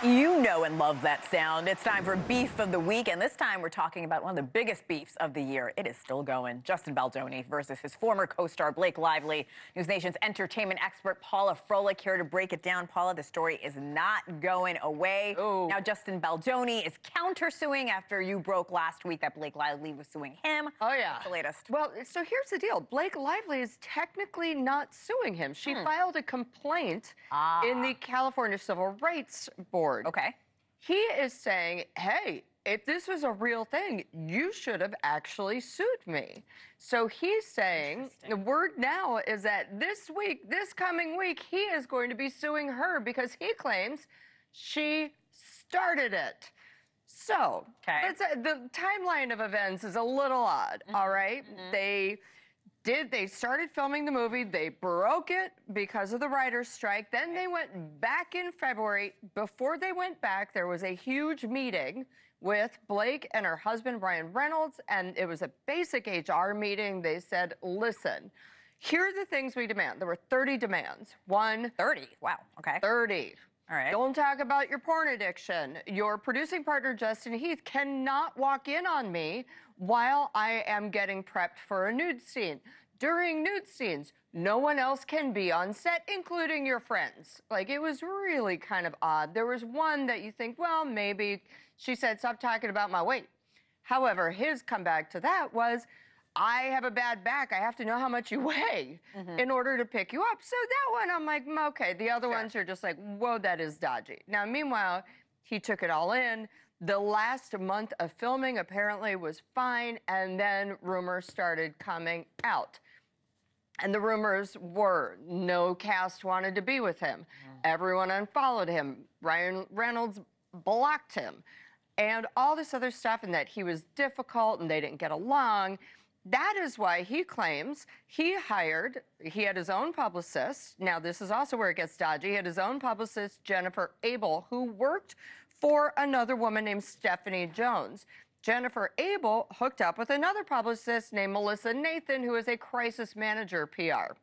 You know and love that sound. It's time for Beef of the Week, and this time we're talking about one of the biggest beefs of the year. It is still going. Justin Baldoni versus his former co-star Blake Lively. NewsNation's entertainment expert Paula Froelich here to break it down. Paula, the story is not going away. Oh. Now Justin Baldoni is countersuing after you broke last week that Blake Lively was suing him. Oh, yeah. What's the latest? Well, so here's the deal. Blake Lively is technically not suing him. She filed a complaint in the California Civil Rights Board. Okay. He is saying, hey, if this was a real thing, you should have actually sued me. So he's saying the word now is that this coming week, he is going to be suing her because he claims she started it. So the timeline of events is a little odd, all right? They started filming the movie. They broke it because of the writer's strike. Then they went back in February. Before they went back, there was a huge meeting with Blake and her husband, Ryan Reynolds, and it was a basic HR meeting. They said, listen, here are the things we demand. There were 30 demands. 30? Wow, okay. 30. All right. Don't talk about your porn addiction. Your producing partner, Justin Heath, cannot walk in on me while I am getting prepped for a nude scene. During nude scenes, no one else can be on set, including your friends. Like, it was really kind of odd. There was one that you think, well, maybe she said, stop talking about my weight. However, his comeback to that was, I have a bad back. I have to know how much you weigh in order to pick you up. So that one, I'm like, okay. The other ones are just like, whoa, that is dodgy. Now, meanwhile, he took it all in. The last month of filming apparently was fine, and then rumors started coming out. And the rumors were no cast wanted to be with him. Everyone unfollowed him. Ryan Reynolds blocked him. And all this other stuff, and that he was difficult and they didn't get along. That is why he claims he had his own publicist. Now, this is also where it gets dodgy. He had his own publicist, Jennifer Abel, who worked for another woman named Stephanie Jones. Jennifer Abel hooked up with another publicist named Melissa Nathan, who is a crisis manager PR.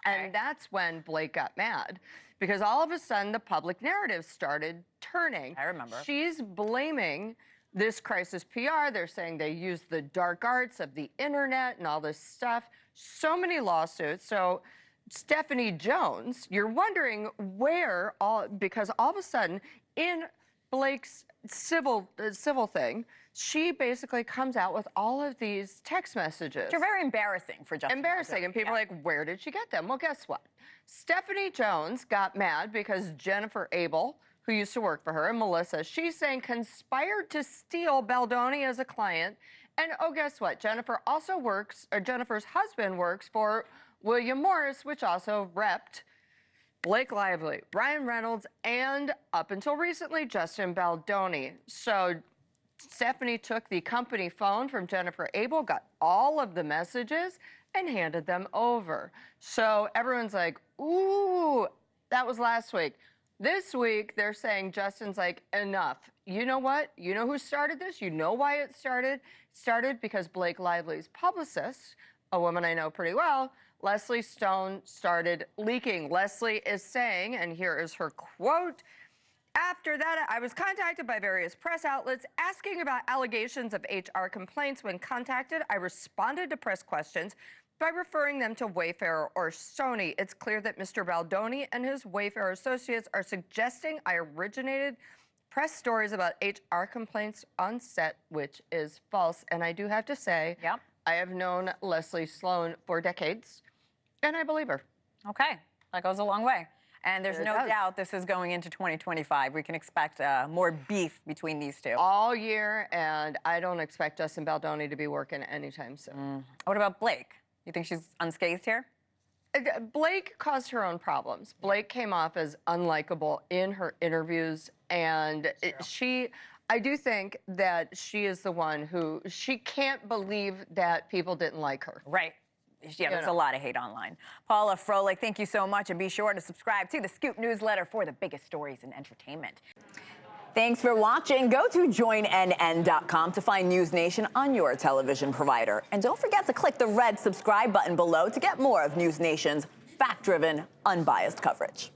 And that's when Blake got mad, because all of a sudden the public narrative started turning. I remember. She's blaming this crisis PR. They're saying they used the dark arts of the internet and all this stuff. So many lawsuits. So Stephanie Jones, you're wondering where because all of a sudden in Blake's civil thing, she basically comes out with all of these text messages. Which are very embarrassing for Justin. Embarrassing, and people are like, where did she get them? Well, guess what? Stephanie Jones got mad because Jennifer Abel, who used to work for her, and Melissa, she's saying conspired to steal Baldoni as a client. And oh, guess what? Jennifer's husband works for William Morris, which also repped Blake Lively, Ryan Reynolds, and up until recently, Justin Baldoni. So Stephanie took the company phone from Jennifer Abel, got all of the messages, and handed them over. So everyone's like, ooh, that was last week. This week, they're saying Justin's like, enough. You know what? You know who started this? You know why it started? It started because Blake Lively's publicist, a woman I know pretty well, Leslie Stone, started leaking. Leslie is saying, and here is her quote, after that, I was contacted by various press outlets asking about allegations of HR complaints. When contacted, I responded to press questions by referring them to Wayfair or Sony. It's clear that Mr. Baldoni and his Wayfair associates are suggesting I originated press stories about HR complaints on set, which is false. And I do have to say, I have known Leslie Sloan for decades, and I believe her. Okay, that goes a long way. And there's no doubt this is going into 2025. We can expect more beef between these two. All year, and I don't expect Justin Baldoni to be working anytime soon. What about Blake? You think she's unscathed here? Blake caused her own problems. Blake came off as unlikable in her interviews, and I do think that she is the one who, she can't believe that people didn't like her. Right. Yeah, there's a lot of hate online. Paula Froelich, thank you so much, and be sure to subscribe to the Scoop newsletter for the biggest stories in entertainment. Thanks for watching. Go to joinnn.com to find NewsNation on your television provider. And don't forget to click the red subscribe button below to get more of NewsNation's fact-driven, unbiased coverage.